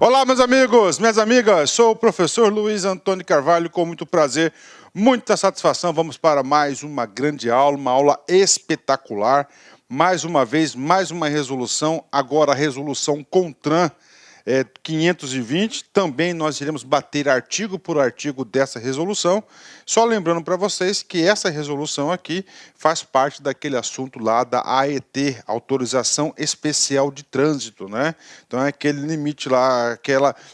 Olá, meus amigos, minhas amigas, sou o professor Luiz Antônio Carvalho, com muito prazer, muita satisfação. Vamos para mais uma grande aula, uma aula espetacular. Mais uma vez, mais uma resolução, agora a resolução CONTRAN 520. Também nós iremos bater artigo por artigo dessa resolução. Só lembrando para vocês que essa resolução aqui faz parte daquele assunto lá da AET, Autorização Especial de Trânsito, né? Então é aquele limite lá,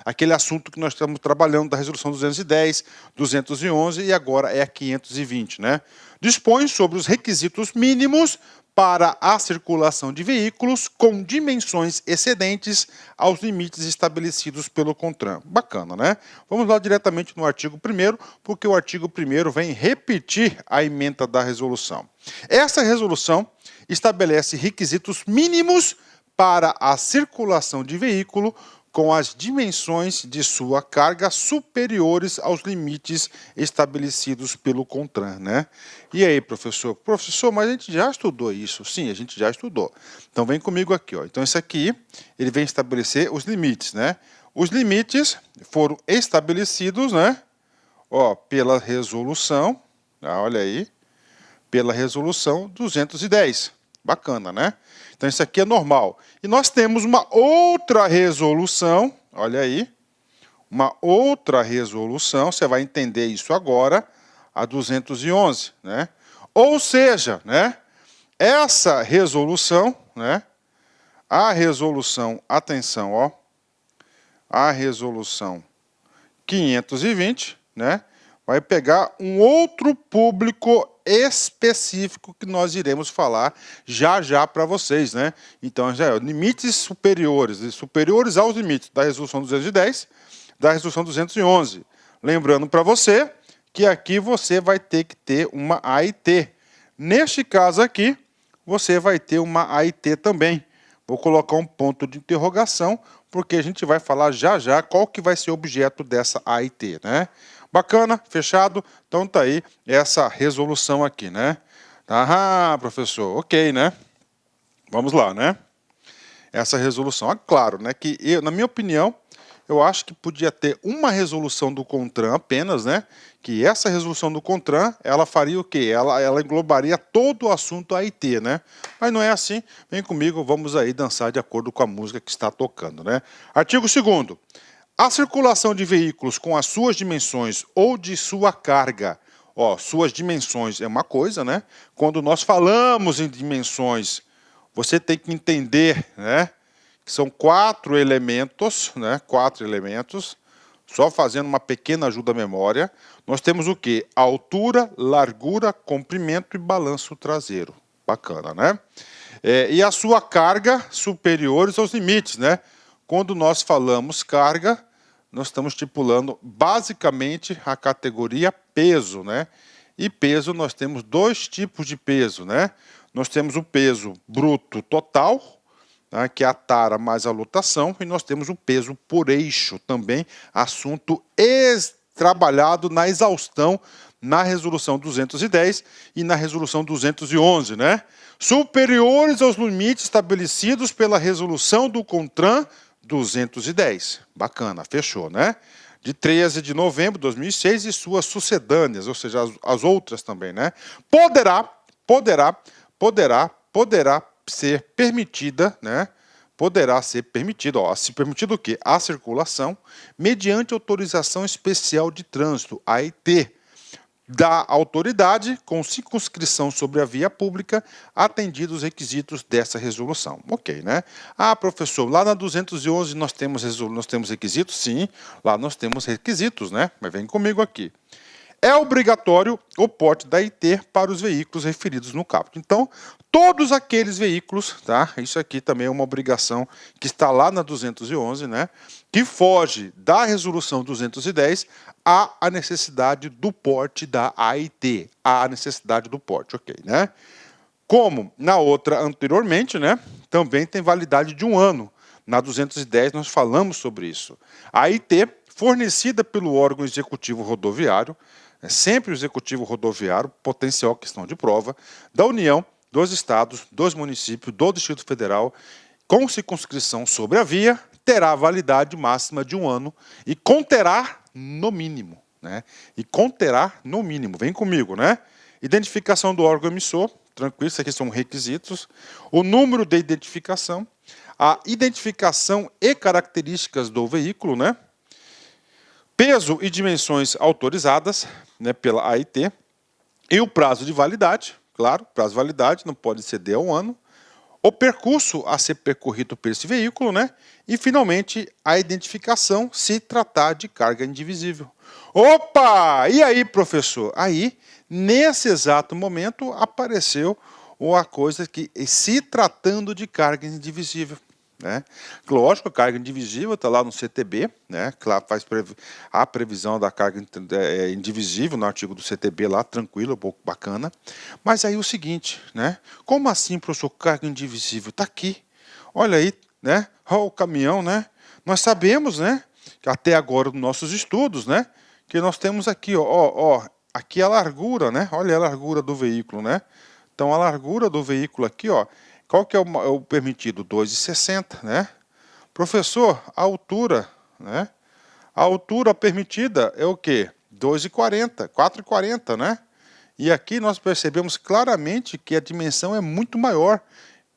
aquele assunto que nós estamos trabalhando da resolução 210, 211 e agora é a 520, né? Dispõe sobre os requisitos mínimos para a circulação de veículos com dimensões excedentes aos limites estabelecidos pelo CONTRAN. Bacana, né? Vamos lá diretamente no artigo 1º, porque o artigo 1º vem repetir a ementa da resolução. Essa resolução estabelece requisitos mínimos para a circulação de veículo com as dimensões de sua carga superiores aos limites estabelecidos pelo CONTRAN, né? E aí, professor? Professor, mas a gente já estudou isso. Sim, a gente já estudou. Então, vem comigo aqui, ó. Então, isso aqui, ele vem estabelecer os limites, né? Os limites foram estabelecidos, né? Ó, pela resolução, olha aí, pela resolução 210. Bacana, né? Então, isso aqui é normal. E nós temos uma outra resolução, olha aí, uma outra resolução, você vai entender isso agora, a 211, né? Ou seja, né, essa resolução, né, a resolução, atenção, ó, a resolução 520, né, vai pegar um outro público específico que nós iremos falar já para vocês, né? Então, já é limites superiores aos limites da resolução 210, da resolução 211. Lembrando para você que aqui você vai ter que ter uma AIT. Neste caso aqui, você vai ter uma AIT também. Vou colocar um ponto de interrogação, porque a gente vai falar já qual que vai ser o objeto dessa AIT, né? Bacana, fechado? Então tá aí essa resolução aqui, né? Ah, professor, ok, né? Vamos lá, né? Essa resolução, claro, né? Que na minha opinião, eu acho que podia ter uma resolução do CONTRAN apenas, né? Que essa resolução do CONTRAN, ela faria o quê? Ela englobaria todo o assunto AIT, né? Mas não é assim. Vem comigo, vamos aí dançar de acordo com a música que está tocando, né? Artigo 2º. A circulação de veículos com as suas dimensões ou de sua carga, ó, suas dimensões é uma coisa, né? Quando nós falamos em dimensões, você tem que entender, né, que são 4 elementos, né? 4 elementos. Só fazendo uma pequena ajuda à memória, nós temos o quê? Altura, largura, comprimento e balanço traseiro. Bacana, né? E a sua carga superiores aos limites, né? Quando nós falamos carga, nós estamos estipulando basicamente a categoria peso, né? E peso, nós temos 2 tipos de peso, né? Nós temos o peso bruto total, né, que é a tara mais a lotação, e nós temos o peso por eixo também, assunto trabalhado na exaustão na resolução 210 e na resolução 211, né? Superiores aos limites estabelecidos pela resolução do CONTRAN 210. Bacana, fechou, né? De 13 de novembro de 2006 e suas sucedâneas, ou seja, as outras também, né? Poderá ser permitida, né? Poderá ser permitido, ó, se permitido o quê? A circulação mediante autorização especial de trânsito, AIT, da autoridade com circunscrição sobre a via pública, atendidos os requisitos dessa resolução. Ok, né? Ah, professor, lá na 211 nós temos requisitos? Sim, lá nós temos requisitos, né? Mas vem comigo aqui. É obrigatório o porte da IT para os veículos referidos no caput. Então, todos aqueles veículos, tá? Isso aqui também é uma obrigação que está lá na 211, né? Que foge da resolução 210 há a necessidade do porte da AIT. Há a necessidade do porte, ok, né? Como na outra anteriormente, né? Também tem validade de 1 ano. Na 210 nós falamos sobre isso. A AIT, fornecida pelo órgão executivo rodoviário, sempre o executivo rodoviário, potencial questão de prova, da União, dos estados, dos municípios, do Distrito Federal, com circunscrição sobre a via, terá validade máxima de 1 ano e conterá no mínimo, né? E conterá no mínimo. Vem comigo, né? Identificação do órgão emissor, tranquilo, isso aqui são requisitos. O número de identificação, a identificação e características do veículo, né? Peso e dimensões autorizadas, né, pela AIT. E o prazo de validade, claro, prazo de validade não pode exceder a 1 ano. O percurso a ser percorrido por esse veículo, né? E, finalmente, a identificação se tratar de carga indivisível. Opa! E aí, professor? Aí, nesse exato momento, apareceu uma coisa que, se tratando de carga indivisível, né? Lógico, a carga indivisível está lá no CTB, né? Claro, faz a previsão da carga indivisível no artigo do CTB lá, tranquilo, um pouco bacana. Mas aí o seguinte, né? Como assim, professor, carga indivisível? Está aqui. Olha aí, né? Olha o caminhão, né? Nós sabemos, né? Que até agora nos nossos estudos, né? Que nós temos aqui, ó, aqui a largura, né? Olha a largura do veículo, né? Então a largura do veículo aqui, ó. Qual que é o permitido? 2,60, né? Professor, a altura, né? A altura permitida é o quê? 2,40, 4,40, né? E aqui nós percebemos claramente que a dimensão é muito maior,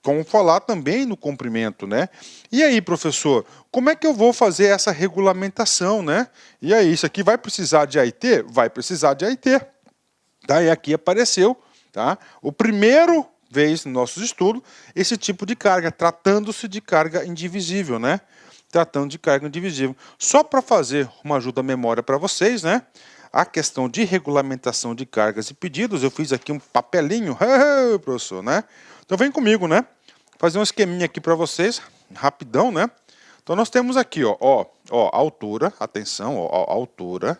como falar também no comprimento, né? E aí, professor, como é que eu vou fazer essa regulamentação, né? E aí, isso aqui vai precisar de AIT? Vai precisar de AIT. Tá? E aqui apareceu, tá? O primeiro vez no nosso estudo, esse tipo de carga, tratando-se de carga indivisível, né? Tratando de carga indivisível. Só para fazer uma ajuda à memória para vocês, né? A questão de regulamentação de cargas e pedidos, eu fiz aqui um papelinho, professor, né? Então vem comigo, né? Fazer um esqueminha aqui para vocês, rapidão, né? Então nós temos aqui, ó, altura, atenção, ó, altura,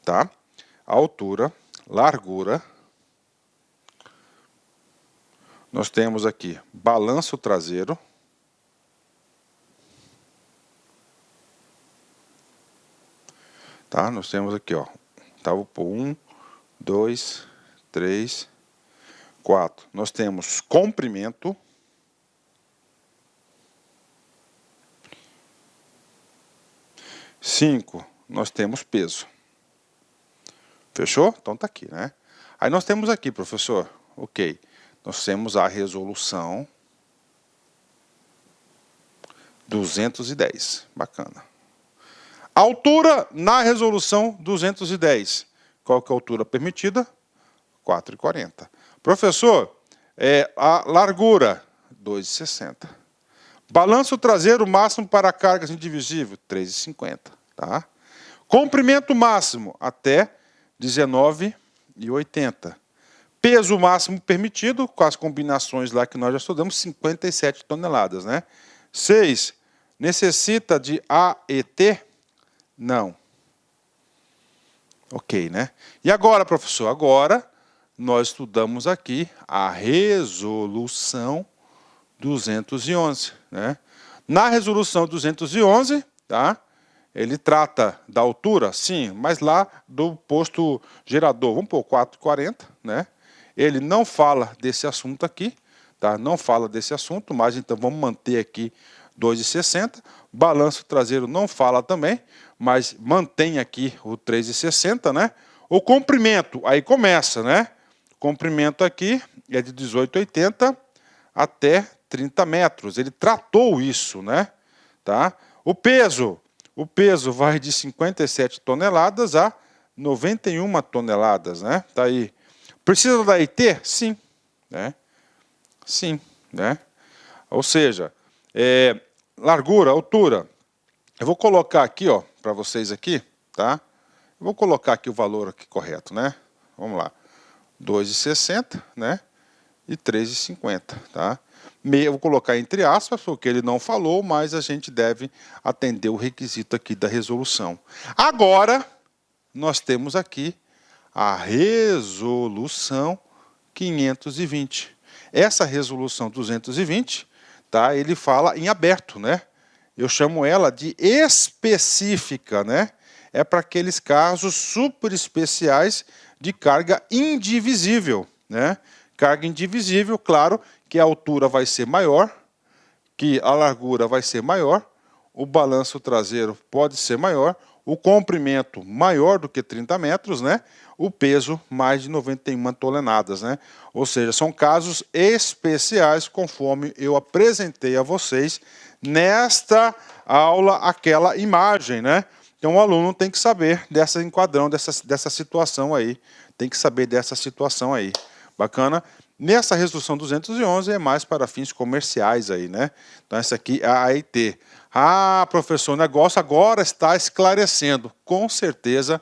tá? Altura, largura. Nós temos aqui balanço traseiro. Tá? Nós temos aqui, ó. Tá, vou pôr 1, 2, 3, 4. Nós temos comprimento. Cinco, nós temos peso. Fechou? Então tá aqui, né? Aí nós temos aqui, professor, ok. Nós temos a resolução 210. Bacana. Altura na resolução 210. Qual que é a altura permitida? 4,40. Professor, a largura, 2,60. Balanço traseiro máximo para cargas indivisível, 3,50. Tá? Comprimento máximo, até 19,80. Peso máximo permitido, com as combinações lá que nós já estudamos, 57 toneladas. Né? 6. Necessita de AET? Não. Ok, né? E agora, professor? Agora nós estudamos aqui a resolução 211. Né? Na resolução 211, tá? Ele trata da altura, sim, mas lá do posto gerador, vamos pôr 4,40, né? Ele não fala desse assunto aqui, tá? Não fala desse assunto, mas então vamos manter aqui 2,60. Balanço traseiro não fala também, mas mantém aqui o 3,60, né? O comprimento, aí começa, né? O comprimento aqui é de 18,80 até 30 metros. Ele tratou isso, né? Tá? O peso vai de 57 toneladas a 91 toneladas, né? Tá aí. Precisa da IT? Sim, né? Sim, né? Ou seja, largura, altura. Eu vou colocar aqui, ó, para vocês aqui, tá? Eu vou colocar aqui o valor aqui correto, né? Vamos lá. 2,60, né? E 3,50, tá? Eu vou colocar entre aspas, porque ele não falou, mas a gente deve atender o requisito aqui da resolução. Agora, nós temos aqui a resolução 520. Essa resolução 220, tá? Ele fala em aberto, né? Eu chamo ela de específica, né? É para aqueles casos super especiais de carga indivisível, né? Carga indivisível, claro, que a altura vai ser maior, que a largura vai ser maior, o balanço traseiro pode ser maior, o comprimento maior do que 30 metros, né? O peso mais de 91 toneladas, né? Ou seja, são casos especiais, conforme eu apresentei a vocês nesta aula, aquela imagem, né? Então o aluno tem que saber dessa enquadrão, dessa situação aí, tem que saber dessa situação aí. Bacana? Nessa resolução 211 é mais para fins comerciais aí, né? Então essa aqui é a AIT. Ah, professor, o negócio agora está esclarecendo. Com certeza,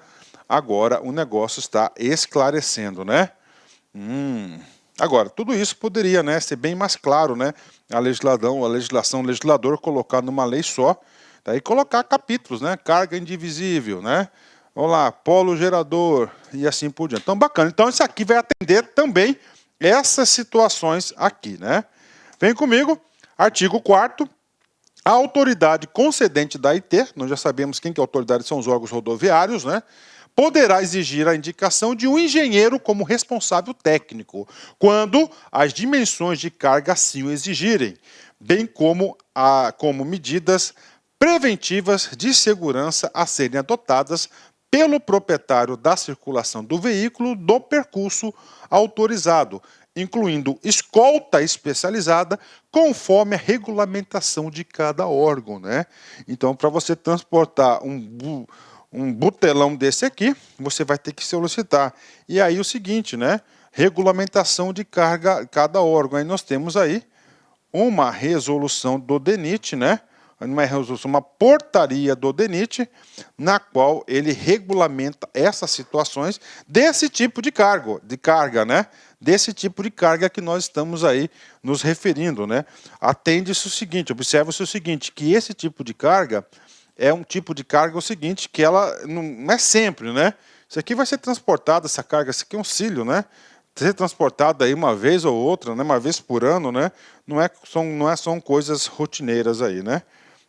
agora o negócio está esclarecendo, né? Agora, tudo isso poderia, né, ser bem mais claro, né? A legislação, o legislador colocar numa lei só, daí colocar capítulos, né? Carga indivisível, né? Vamos lá, polo gerador e assim por diante. Então, bacana. Então, isso aqui vai atender também essas situações aqui, né? Vem comigo, artigo 4º. A autoridade concedente da IT, nós já sabemos quem que é a autoridade, são os órgãos rodoviários, né? Poderá exigir a indicação de um engenheiro como responsável técnico, quando as dimensões de carga assim o exigirem, bem como medidas preventivas de segurança a serem adotadas pelo proprietário da circulação do veículo do percurso autorizado, incluindo escolta especializada, conforme a regulamentação de cada órgão, né? Então, para você transportar um butelão desse aqui, você vai ter que solicitar. E aí o seguinte, né? Regulamentação de carga, cada órgão. Aí nós temos aí uma resolução do DENIT, né? Uma portaria do DENIT, na qual ele regulamenta essas situações desse tipo de carga, né? Desse tipo de carga que nós estamos aí nos referindo, né? Atende-se o seguinte, observa-se o seguinte, que esse tipo de carga é um tipo de carga o seguinte, que ela não é sempre, né? Isso aqui vai ser transportado, essa carga, isso aqui é um cílio, né? Ser transportado aí uma vez ou outra, né? Uma vez por ano, né? São coisas rotineiras aí, né?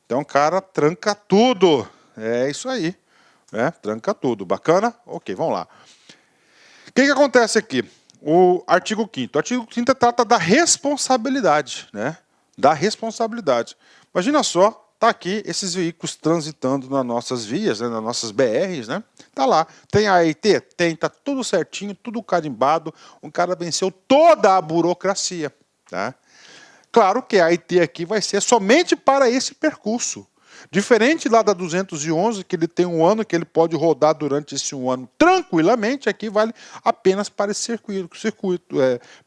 Então, cara, tranca tudo. É isso aí, né? Tranca tudo. Bacana? Ok, vamos lá. O que acontece aqui? O artigo 5º. O artigo 5º trata da responsabilidade, né? Da responsabilidade. Imagina só, tá aqui esses veículos transitando nas nossas vias, né? Nas nossas BRs, né? Tá lá. Tem a AIT? Tem, tá tudo certinho, tudo carimbado. Um cara venceu toda a burocracia, tá? Claro que a AIT aqui vai ser somente para esse percurso. Diferente lá da 211, que ele tem um ano que ele pode rodar durante esse um ano tranquilamente, aqui vale apenas para esse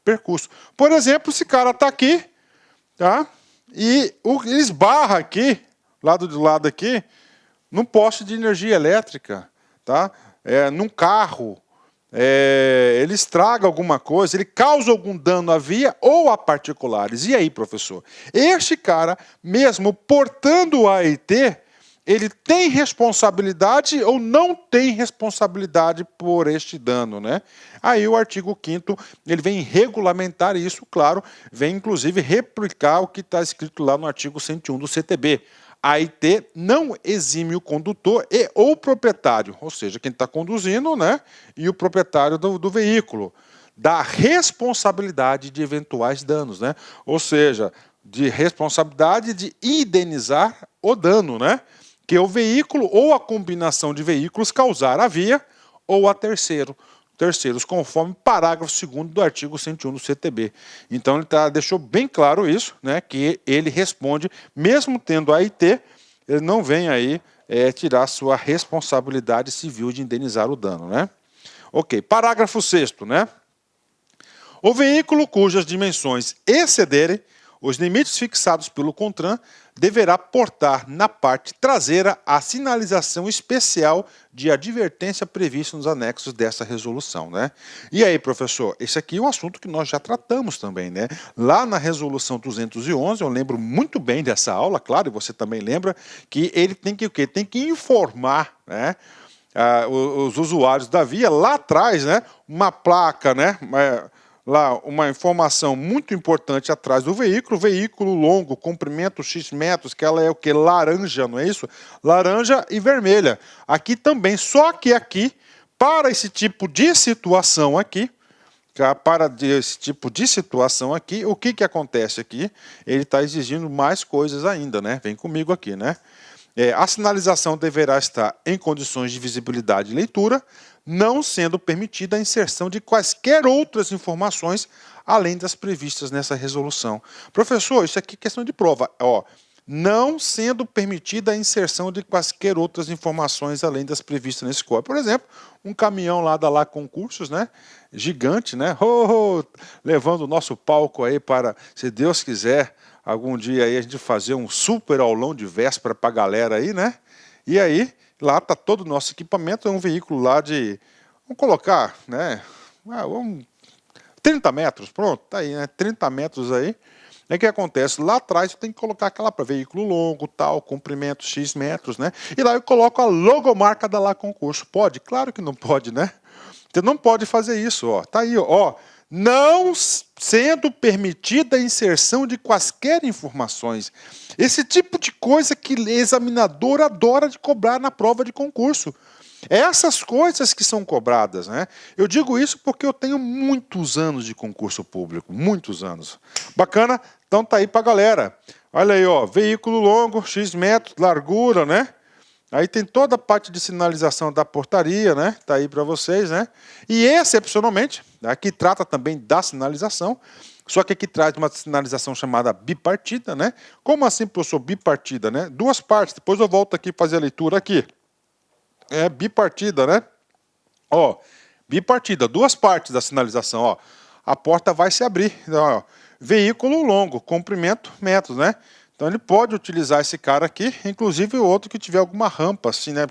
percurso. Por exemplo, esse cara está aqui, tá? E ele esbarra aqui, lado de lado aqui, num poste de energia elétrica, tá? Num carro. Ele estraga alguma coisa, ele causa algum dano à via ou a particulares. E aí, professor? Este cara, mesmo portando a AIT, ele tem responsabilidade ou não tem responsabilidade por este dano, né? Aí o artigo 5º, ele vem regulamentar isso, claro, vem inclusive replicar o que está escrito lá no artigo 101 do CTB. A AIT não exime o condutor e ou proprietário, ou seja, quem está conduzindo, né, e o proprietário do veículo, da responsabilidade de eventuais danos, né? Ou seja, de responsabilidade de indenizar o dano, né? Que o veículo ou a combinação de veículos causar à via ou a terceiros, conforme parágrafo 2º do artigo 101 do CTB. Então ele deixou bem claro isso, né, que ele responde, mesmo tendo a AIT, ele não vem aí tirar sua responsabilidade civil de indenizar o dano, né? Ok, parágrafo 6º, né? O veículo cujas dimensões excederem os limites fixados pelo CONTRAN deverá portar na parte traseira a sinalização especial de advertência prevista nos anexos dessa resolução, né? E aí, professor, esse aqui é um assunto que nós já tratamos também, né? Lá na resolução 211, eu lembro muito bem dessa aula, claro, e você também lembra, que ele tem que o quê? Tem que informar, né, os usuários da via lá atrás, né, uma placa, né, lá uma informação muito importante atrás do veículo longo, comprimento X metros, que ela é o que? Laranja, não é isso? Laranja e vermelha. Aqui também, só que aqui, para esse tipo de situação aqui, para esse tipo de situação aqui, o que acontece aqui? Ele está exigindo mais coisas ainda, né? Vem comigo aqui, né? A sinalização deverá estar em condições de visibilidade e leitura, não sendo permitida a inserção de quaisquer outras informações além das previstas nessa resolução. Professor, isso aqui é questão de prova. Ó, não sendo permitida a inserção de quaisquer outras informações além das previstas nesse código. Por exemplo, um caminhão lá da Lá Concursos, né? Gigante, né? Levando o nosso palco aí para, se Deus quiser, algum dia aí a gente fazer um super aulão de véspera para a galera aí, né? E aí, lá está todo o nosso equipamento, é um veículo lá de, vamos colocar, né? 30 metros, pronto, tá aí, né? 30 metros aí. O que acontece? Lá atrás tem que colocar aquela para veículo longo, tal, comprimento X metros, né? E lá eu coloco a logomarca da Lá Concurso. Pode? Claro que não pode, né? Você não pode fazer isso, ó. Tá aí, ó. Não sendo permitida a inserção de quaisquer informações. Esse tipo de coisa que o examinador adora de cobrar na prova de concurso. Essas coisas que são cobradas, né? Eu digo isso porque eu tenho muitos anos de concurso público, muitos anos. Bacana? Então tá aí pra galera. Olha aí, ó, veículo longo, X metros, largura, né? Aí tem toda a parte de sinalização da portaria, né? Tá aí para vocês, né? E excepcionalmente, aqui trata também da sinalização, só que aqui traz uma sinalização chamada bipartida, né? Como assim, professor, bipartida, né? Duas partes, depois eu volto aqui fazer a leitura aqui. É bipartida, né? Ó, bipartida, duas partes da sinalização, ó. A porta vai se abrir, então, ó, veículo longo, comprimento, metros, né? Então ele pode utilizar esse cara aqui, inclusive o outro que tiver alguma rampa, assim, né?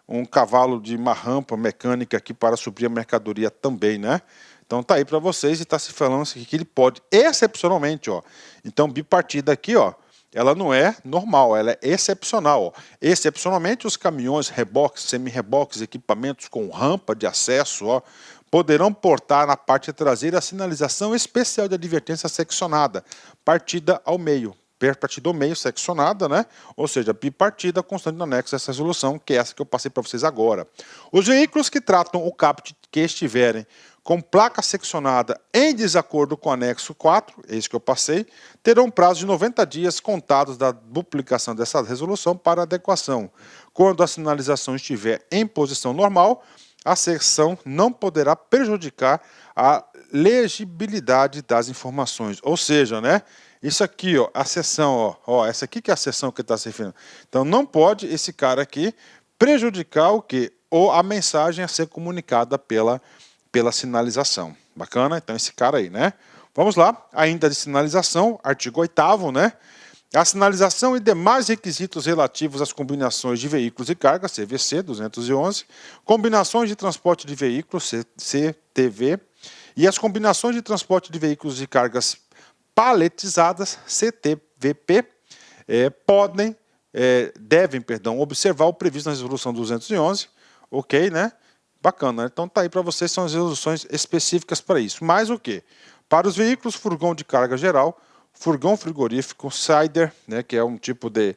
Um cavalo de uma rampa mecânica aqui para subir a mercadoria também, né? Então tá aí para vocês e tá se falando assim, que ele pode, excepcionalmente, ó. Então bipartida aqui, ó. Ela não é normal, ela é excepcional. Ó. Excepcionalmente, os caminhões, reboques, semi-reboques, equipamentos com rampa de acesso, ó, poderão portar na parte traseira a sinalização especial de advertência seccionada, partida ao meio. Partida ao meio, seccionada, né? Ou seja, bipartida, constante no anexo dessa resolução, que é essa que eu passei para vocês agora. Os veículos que tratam o caput que estiverem com placa seccionada em desacordo com o anexo 4, esse que eu passei, terão um prazo de 90 dias contados da publicação dessa resolução para adequação. Quando a sinalização estiver em posição normal, a seção não poderá prejudicar a legibilidade das informações. Ou seja, né? Isso aqui, ó, a seção, ó, essa aqui que é a seção que está se referindo. Então não pode esse cara aqui prejudicar o quê? Ou a mensagem a ser comunicada pela sinalização. Bacana? Então esse cara aí, né? Vamos lá, ainda de sinalização, artigo 8º, né? A sinalização e demais requisitos relativos às combinações de veículos e carga, CVC 211, combinações de transporte de veículos, CTV, e as combinações de transporte de veículos e cargas paletizadas, CTVP, devem observar o previsto na resolução 211, ok, né? Bacana, então tá aí para vocês, são as resoluções específicas para isso. Mais o quê? Para os veículos furgão de carga geral, furgão frigorífico, Sider, né, que é um tipo de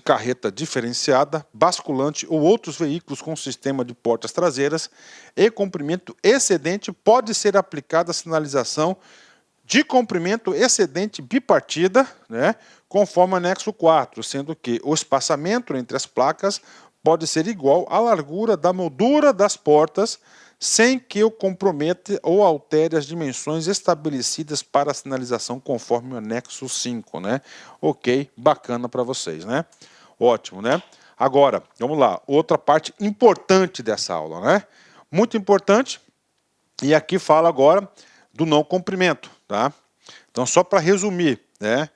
carreta diferenciada, basculante ou outros veículos com sistema de portas traseiras e comprimento excedente, pode ser aplicada a sinalização de comprimento excedente bipartida, né, conforme anexo 4, sendo que o espaçamento entre as placas pode ser igual à largura da moldura das portas, sem que o comprometa ou altere as dimensões estabelecidas para a sinalização conforme o anexo 5, né? Ok, bacana para vocês, né? Ótimo, né? Agora, vamos lá, outra parte importante dessa aula, né? Muito importante, e aqui fala agora do não cumprimento, tá? Então, só para resumir, né?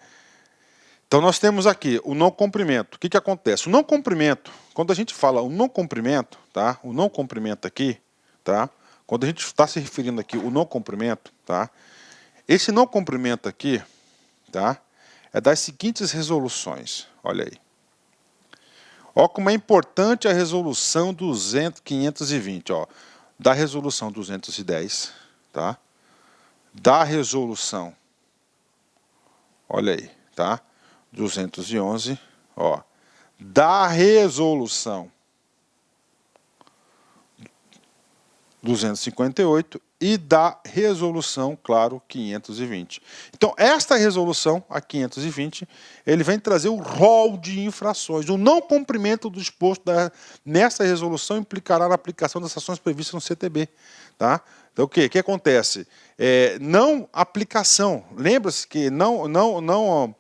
Então, nós temos aqui o não cumprimento. O que acontece? O não cumprimento, quando a gente fala o não cumprimento, tá? O não cumprimento aqui, tá? Quando a gente está se referindo aqui o não cumprimento, tá? Esse não cumprimento aqui, tá? É das seguintes resoluções. Olha aí. Olha como é importante a resolução 520, ó. Da resolução 210, tá? Da resolução, olha aí, tá? 211, ó. Da resolução 258 e da resolução, claro, 520. Então, esta resolução, a 520, ele vem trazer o rol de infrações. O não cumprimento do disposto nessa resolução implicará na aplicação das sanções previstas no CTB. Tá? Então, o que acontece? Não aplicação. Lembra-se que não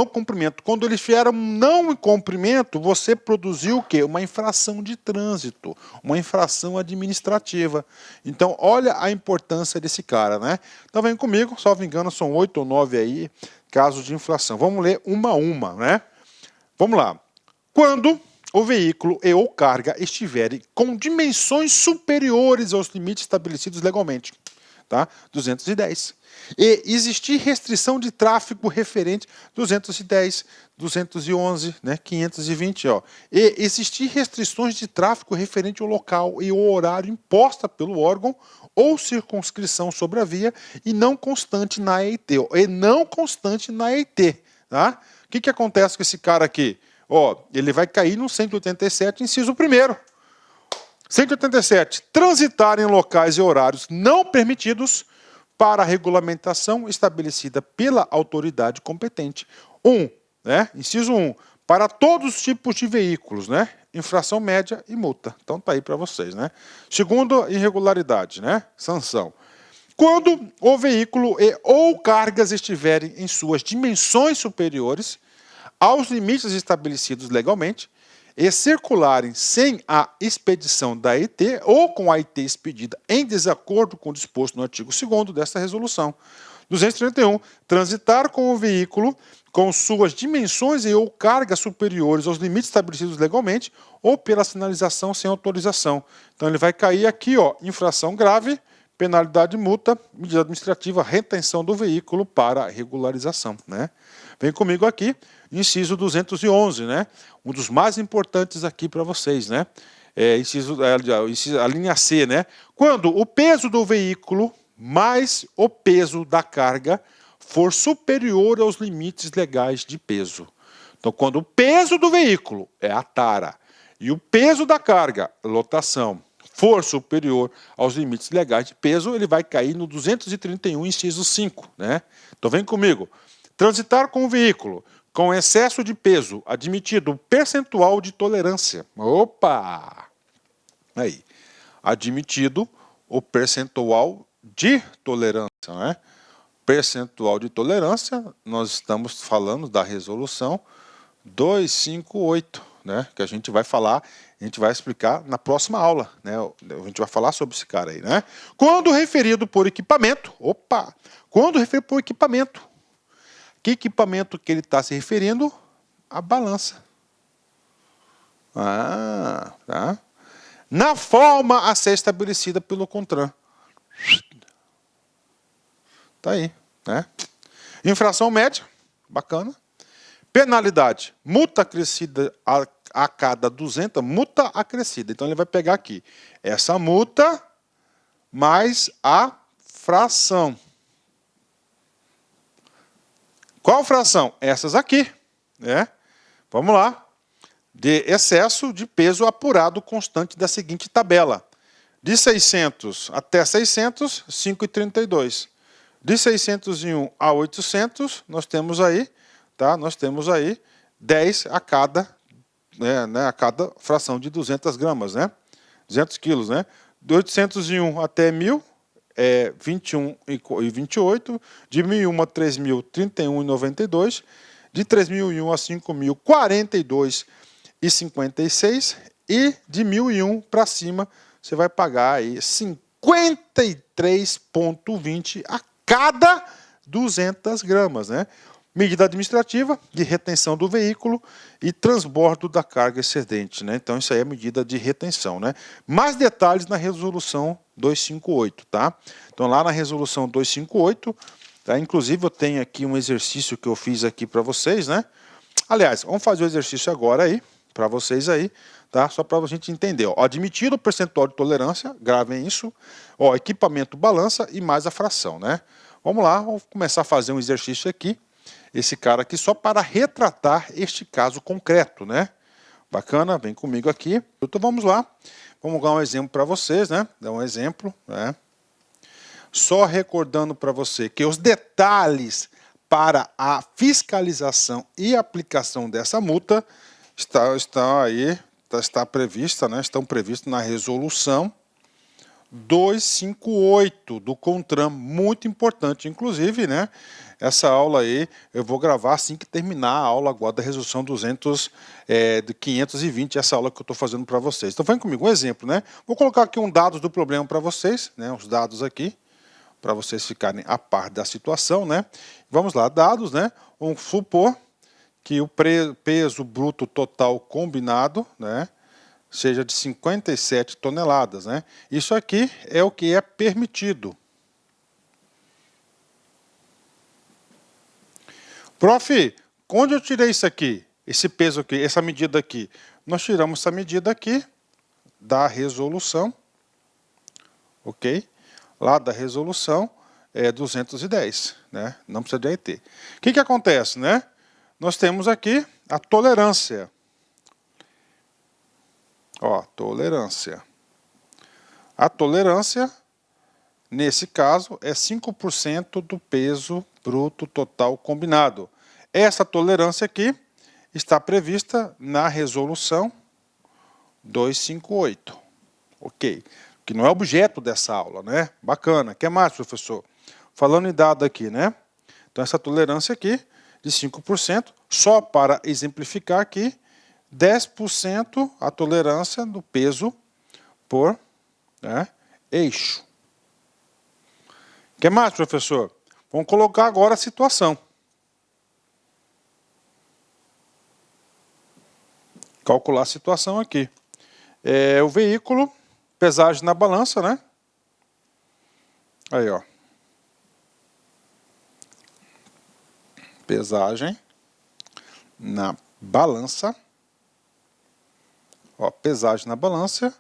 cumprimento. Quando eles vieram não cumprimento, você produziu o quê? Uma infração de trânsito, uma infração administrativa. Então, olha a importância desse cara, né? Então, vem comigo, salvo engano, são 8 ou 9 aí casos de infração. Vamos ler uma a uma, né? Vamos lá. Quando o veículo e ou carga estiverem com dimensões superiores aos limites estabelecidos legalmente, tá? 210. E existir restrição de tráfego referente 210, 211, né, 520, ó. E existir restrições de tráfego referente ao local e ao horário imposta pelo órgão ou circunscrição sobre a via e não constante na EIT. E não constante na EIT, tá? O que acontece com esse cara aqui? Ó, ele vai cair no 187, inciso 1º. 187. Transitar em locais e horários não permitidos para a regulamentação estabelecida pela autoridade competente. Inciso 1. Para todos os tipos de veículos, né? Infração média e multa. Então tá aí para vocês, né? Segundo, irregularidade, né? Sanção. Quando o veículo e ou cargas estiverem em suas dimensões superiores aos limites estabelecidos legalmente e circularem sem a expedição da EIT ou com a EIT expedida em desacordo com o disposto no artigo 2º desta resolução. 231. Transitar com o veículo com suas dimensões e ou cargas superiores aos limites estabelecidos legalmente ou pela sinalização sem autorização. Então ele vai cair aqui, ó, infração grave, penalidade multa, medida administrativa, retenção do veículo para regularização, né? Vem comigo aqui, inciso 211, né? Um dos mais importantes aqui para vocês, né? A linha C, né? Quando o peso do veículo mais o peso da carga for superior aos limites legais de peso. Então, quando o peso do veículo é a tara e o peso da carga, lotação, for superior aos limites legais de peso, ele vai cair no 231, inciso 5, né? Então, vem comigo. Transitar com o veículo com excesso de peso, admitido percentual de tolerância. Opa! Aí. Admitido o percentual de tolerância, né? Percentual de tolerância, nós estamos falando da resolução 258, né? Que a gente vai falar, a gente vai explicar na próxima aula, né? A gente vai falar sobre esse cara aí, né? Quando referido por equipamento, quando referido por equipamento, que equipamento que ele está se referindo? A balança. Tá. Na forma a ser estabelecida pelo CONTRAN. Tá aí, né? Infração média, bacana. Penalidade, multa acrescida a cada 200, multa acrescida. Então ele vai pegar aqui essa multa mais a fração. Qual fração? Essas aqui, né? Vamos lá. De excesso de peso apurado constante da seguinte tabela. De 600 até 600, 5,32. De 601 a 800, nós temos aí, tá? Nós temos aí 10 a cada, a cada fração de 200 gramas, né? 200 quilos, né? De 801 até 1000, 21,28, de 1.001 a 3.000, 31,92, de 3.001 a 5.000, 42,56 e de 1.001 para cima você vai pagar aí 53,20 a cada 200 gramas, né? Medida administrativa de retenção do veículo e transbordo da carga excedente, né? Então isso aí é medida de retenção, né? Mais detalhes na resolução 258, tá? Então lá na resolução 258, tá? Inclusive eu tenho aqui um exercício que eu fiz aqui para vocês, né? Aliás, vamos fazer o exercício agora aí, para vocês aí, tá? Só para a gente entender, ó. Admitido o percentual de tolerância, gravem isso, ó, equipamento balança e mais a fração, né? Vamos lá, vamos começar a fazer um exercício aqui, esse cara aqui, só para retratar este caso concreto, né? Bacana, vem comigo aqui. Então vamos lá. Vamos dar um exemplo para vocês, né? Dar um exemplo, né? Só recordando para você que os detalhes para a fiscalização e aplicação dessa multa está prevista, né? Estão previstos na resolução 258 do CONTRAN, muito importante, inclusive, né? Essa aula aí eu vou gravar assim que terminar a aula agora da resolução 520, essa aula que eu estou fazendo para vocês. Então, vem comigo, um exemplo, né? Vou colocar aqui um dados do problema para vocês, né? Os dados aqui, para vocês ficarem a par da situação, né? Vamos lá, dados, né? Vamos supor que o peso bruto total combinado, né, seja de 57 toneladas, né? Isso aqui é o que é permitido. Prof, onde eu tirei isso aqui? Esse peso aqui, essa medida aqui? Nós tiramos essa medida aqui da resolução, ok? Lá da resolução é 210, né? Não precisa de AIT. O que acontece, né? Nós temos aqui a tolerância. Ó, tolerância. A tolerância, nesse caso, é 5% do peso bruto total combinado. Essa tolerância aqui está prevista na resolução 258. Ok. Que não é objeto dessa aula, né? Bacana. O que mais, professor? Falando em dado aqui, né? Então, essa tolerância aqui, de 5%, só para exemplificar aqui, 10% a tolerância do peso por, né, eixo. O que mais, professor? Vamos colocar agora a situação. Calcular a situação aqui. O veículo, pesagem na balança, né? Aí, ó. Pesagem na balança. Ó, pesagem na balança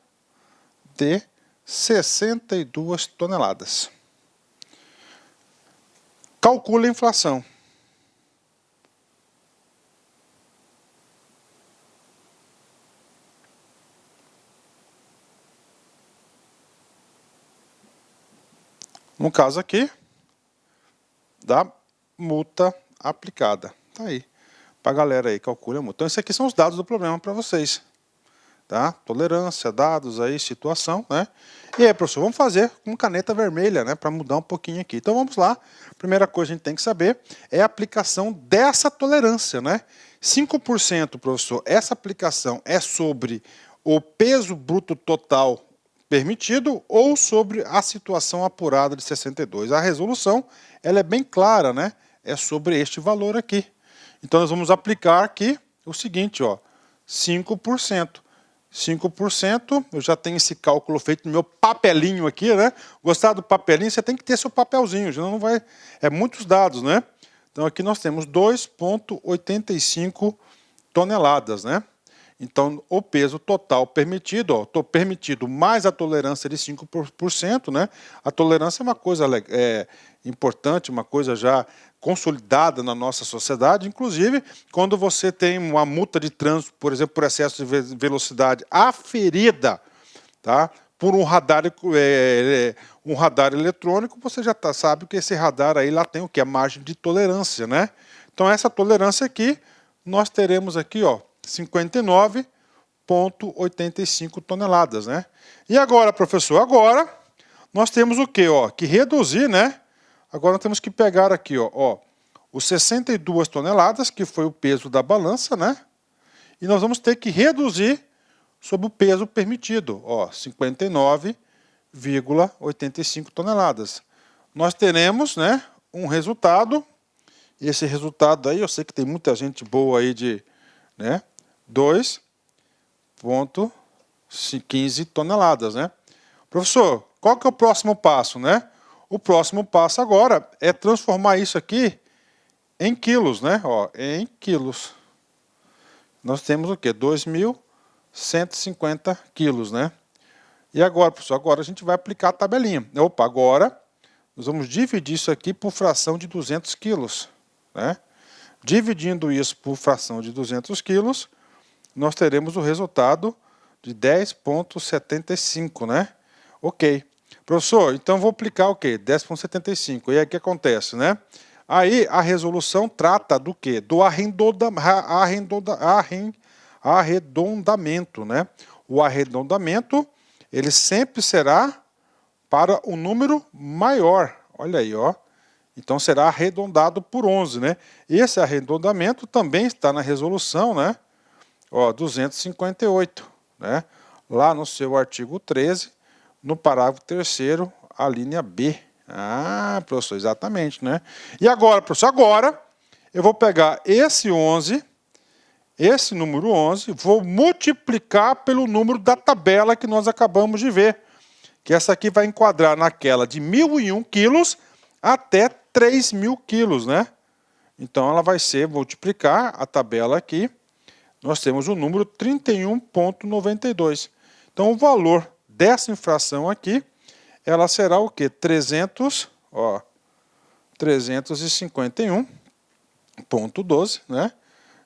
de 62 toneladas. Calcule a inflação. No caso aqui, da multa aplicada. Tá aí. Para a galera aí, calcule a multa. Então, esses aqui são os dados do problema para vocês. Tá? Tolerância, dados aí, situação, né? E aí, professor, vamos fazer com caneta vermelha, né? Para mudar um pouquinho aqui. Então, vamos lá. Primeira coisa que a gente tem que saber é a aplicação dessa tolerância, né? 5%, professor, essa aplicação é sobre o peso bruto total permitido ou sobre a situação apurada de 62. A resolução, ela é bem clara, né? É sobre este valor aqui. Então, nós vamos aplicar aqui o seguinte, ó, 5%. 5%, eu já tenho esse cálculo feito no meu papelinho aqui, né? Gostar do papelinho, você tem que ter seu papelzinho, senão não vai... É muitos dados, né? Então, aqui nós temos 2,85 toneladas, né? Então, o peso total permitido, ó, permitido mais a tolerância de 5%, né? A tolerância é uma coisa importante, uma coisa já consolidada na nossa sociedade, inclusive quando você tem uma multa de trânsito, por exemplo, por excesso de velocidade aferida, tá, por um radar eletrônico, você já sabe que esse radar aí lá tem o que? A margem de tolerância, né? Então essa tolerância aqui, nós teremos aqui, ó, 59,85 toneladas, né? E agora, professor, agora nós temos o quê? Ó, que reduzir, né? Agora nós temos que pegar aqui, ó, os 62 toneladas, que foi o peso da balança, né? E nós vamos ter que reduzir sobre o peso permitido, ó, 59,85 toneladas. Nós teremos, né, um resultado, e esse resultado aí, eu sei que tem muita gente boa aí de, né, 2,15 toneladas, né? Professor, qual que é o próximo passo, né? O próximo passo agora é transformar isso aqui em quilos, né? Ó, em quilos. Nós temos o quê? 2.150 quilos, né? E agora, professor, agora a gente vai aplicar a tabelinha. Opa, agora nós vamos dividir isso aqui por fração de 200 quilos, né? Dividindo isso por fração de 200 quilos, nós teremos o resultado de 10,75, né? Ok. Professor, então vou aplicar o quê? 10,75. E aí o que acontece, né? Aí a resolução trata do quê? Do arredondamento, né? O arredondamento, ele sempre será para o número maior. Olha aí, ó. Então será arredondado por 11, né? Esse arredondamento também está na resolução, né? Ó, 258, né? Lá no seu artigo 13, no parágrafo 3º, a linha B. Ah, professor, exatamente, né? E agora, professor, agora eu vou pegar esse 11, esse número 11, vou multiplicar pelo número da tabela que nós acabamos de ver, que essa aqui vai enquadrar naquela de 1.001 quilos até 3.000 quilos, né? Então ela vai ser, multiplicar a tabela aqui, nós temos o número 31,92. Então o valor dessa infração aqui, ela será o quê? 351,12, né?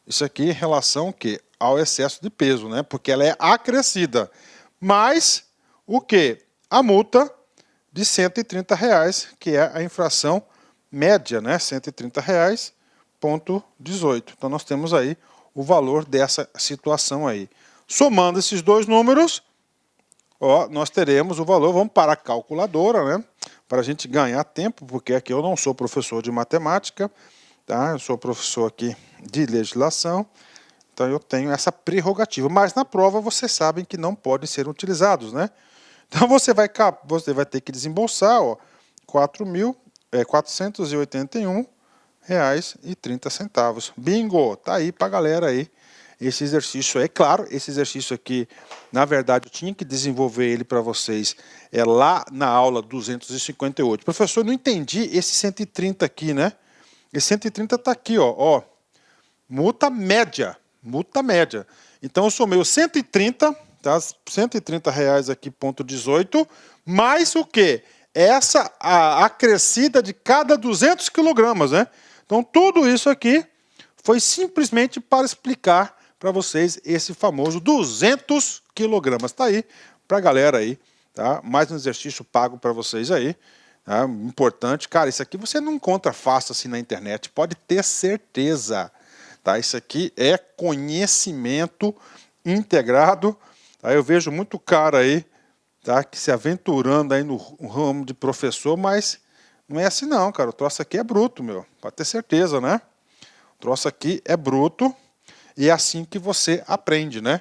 Isso aqui em relação ao quê? Ao excesso de peso, né? Porque ela é acrescida. Mais o quê? A multa de R$ 130, que é a infração média, né? R$ 130,18. Então nós temos aí o valor dessa situação aí. Somando esses dois números, ó, nós teremos o valor, vamos para a calculadora, né? Para a gente ganhar tempo, porque aqui eu não sou professor de matemática, tá? Eu sou professor aqui de legislação, então eu tenho essa prerrogativa. Mas na prova vocês sabem que não podem ser utilizados, né? Então você vai ter que desembolsar, ó, R$ 481,30. Bingo! Tá aí pra galera aí. Esse exercício é claro, esse exercício aqui, na verdade, eu tinha que desenvolver ele para vocês lá na aula 258. Professor, não entendi esse 130 aqui, né? Esse 130 está aqui, ó, multa média, multa média. Então eu somei o 130, tá? R$ 130 aqui, ponto 18, mais o quê? Essa a acrescida de cada 200 quilogramas, né? Então tudo isso aqui foi simplesmente para explicar para vocês esse famoso 200 quilogramas. Está aí para a galera aí, tá? Mais um exercício pago para vocês aí. Tá? Importante. Cara, isso aqui você não encontra fácil assim na internet, pode ter certeza. Tá? Isso aqui é conhecimento integrado. Tá? Eu vejo muito cara aí, tá? Que se aventurando aí no ramo de professor, mas não é assim não, cara. O troço aqui é bruto, meu. Pode ter certeza, né? O troço aqui é bruto e é assim que você aprende, né?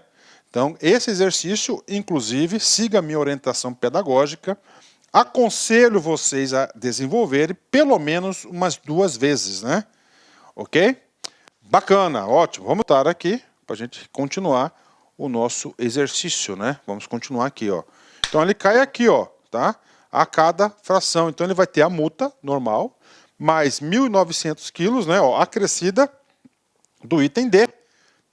Então, esse exercício, inclusive, siga a minha orientação pedagógica. Aconselho vocês a desenvolverem pelo menos umas 2 vezes, né? Ok? Bacana, ótimo. Vamos estar aqui para a gente continuar o nosso exercício, né? Vamos continuar aqui, ó. Então ele cai aqui, ó, tá? A cada fração. Então ele vai ter a multa normal, mais 1.900 quilos, né? Ó, acrescida do item D,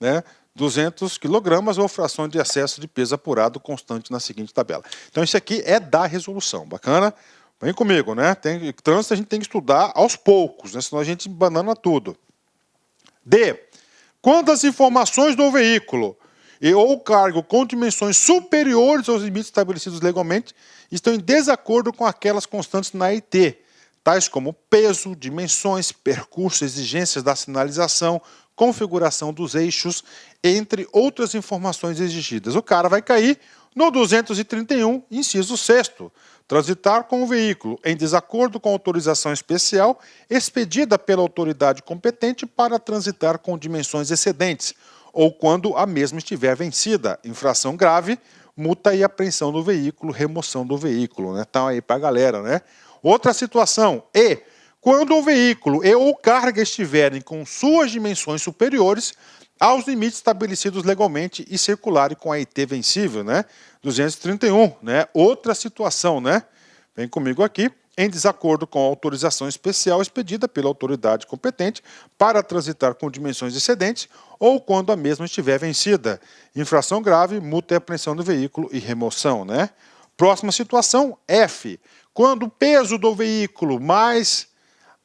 né? 200 quilogramas ou fração de excesso de peso apurado constante na seguinte tabela. Então isso aqui é da resolução, bacana? Vem comigo, né? Trânsito a gente tem que estudar aos poucos, né? Senão a gente banana tudo. D. Quando as informações do veículo ou cargo com dimensões superiores aos limites estabelecidos legalmente estão em desacordo com aquelas constantes na IT, tais como peso, dimensões, percurso, exigências da sinalização, configuração dos eixos, entre outras informações exigidas. O cara vai cair no 231, inciso 6º. Transitar com o veículo em desacordo com a autorização especial expedida pela autoridade competente para transitar com dimensões excedentes, ou quando a mesma estiver vencida. Infração grave, multa e apreensão do veículo, remoção do veículo, né? Então aí para a galera, né? Outra situação, quando o veículo ou carga estiverem com suas dimensões superiores aos limites estabelecidos legalmente e circularem com a IT vencível, né? 231, né? Outra situação, né? Vem comigo aqui. Em desacordo com a autorização especial expedida pela autoridade competente para transitar com dimensões excedentes ou quando a mesma estiver vencida. Infração grave, multa e apreensão do veículo e remoção, né? Próxima situação, F. Quando o peso do veículo mais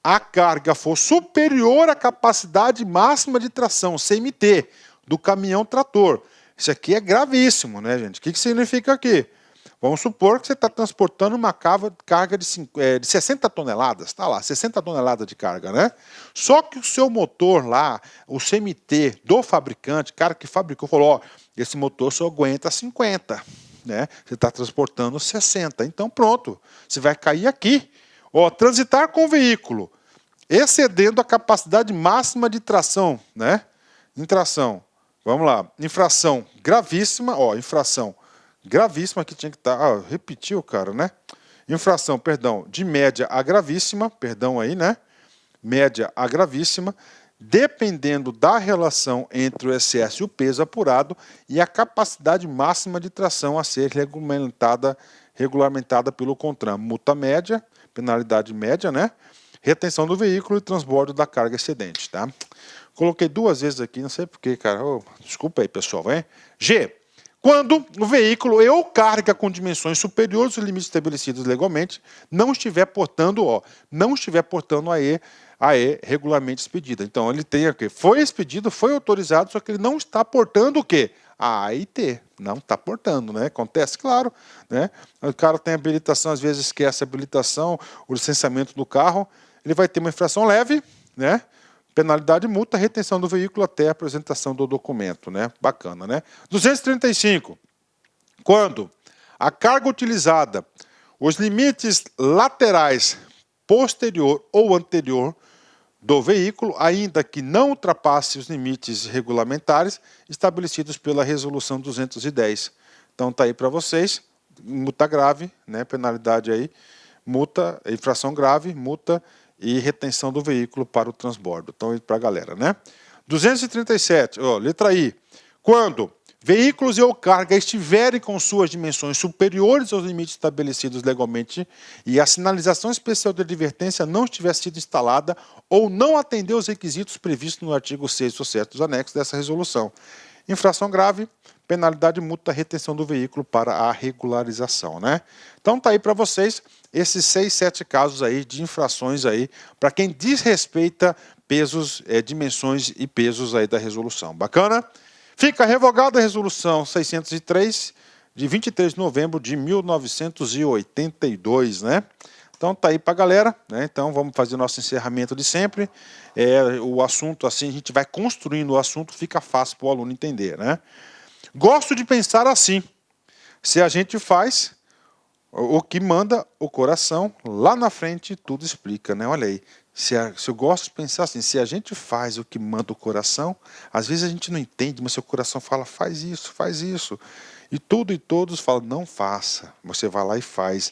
a carga for superior à capacidade máxima de tração, CMT, do caminhão trator. Isso aqui é gravíssimo, né, gente? O que significa aqui? Vamos supor que você está transportando uma carga de 60 toneladas, está lá, 60 toneladas de carga, né? Só que o seu motor lá, o CMT do fabricante, cara que fabricou, falou, ó, esse motor só aguenta 50, né? Você está transportando 60, então pronto, você vai cair aqui. Ó, transitar com o veículo, excedendo a capacidade máxima de tração, né? Infração, vamos lá, infração gravíssima, ó, infração gravíssima que tinha que estar, repetiu, cara, né? Infração, perdão, de média a gravíssima, perdão aí, né? Média a gravíssima, dependendo da relação entre o excesso e o peso apurado e a capacidade máxima de tração a ser regulamentada pelo CONTRAN. Multa média, penalidade média, né? Retenção do veículo e transbordo da carga excedente, tá? Coloquei 2 vezes aqui, não sei porquê, cara. Desculpa aí, pessoal, hein? G. Quando o veículo ou carga com dimensões superiores aos limites estabelecidos legalmente não estiver portando, AE regularmente expedida. Então ele tem o quê? Foi expedido, foi autorizado, só que ele não está portando o quê? A AIT. Não está portando, né? Acontece, claro, né? O cara tem habilitação, às vezes esquece a habilitação, o licenciamento do carro, ele vai ter uma infração leve, né? Penalidade, multa, retenção do veículo até a apresentação do documento, né? Bacana, né? 235. Quando a carga utilizada, os limites laterais, posterior ou anterior do veículo, ainda que não ultrapasse os limites regulamentares estabelecidos pela Resolução 210. Então tá aí para vocês, multa grave, né? Penalidade aí, multa, infração grave, multa e retenção do veículo para o transbordo. Então, para a galera, né? 237, letra I. Quando veículos ou carga estiverem com suas dimensões superiores aos limites estabelecidos legalmente e a sinalização especial de advertência não estiver sido instalada ou não atender os requisitos previstos no artigo 6 ou 7 dos anexos dessa resolução. Infração grave, penalidade, multa, retenção do veículo para a regularização, né? Então tá aí para vocês esses 6, 7 casos aí de infrações aí para quem desrespeita pesos, dimensões e pesos aí da resolução. Bacana? Fica revogada a resolução 603 de 23 de novembro de 1982, né? Então tá aí para a galera, né? Então vamos fazer o nosso encerramento de sempre. O assunto assim, a gente vai construindo o assunto, fica fácil para o aluno entender, né? Gosto de pensar assim, se a gente faz o que manda o coração, lá na frente tudo explica, né? Olha aí, se eu gosto de pensar assim, se a gente faz o que manda o coração, às vezes a gente não entende, mas seu coração fala, faz isso, faz isso. E tudo e todos falam, não faça. Você vai lá e faz.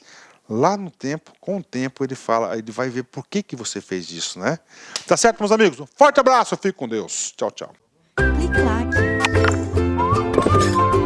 Lá no tempo, com o tempo, ele fala, ele vai ver por que você fez isso, né? Tá certo, meus amigos? Um forte abraço, fique com Deus. Tchau, tchau. Clique like.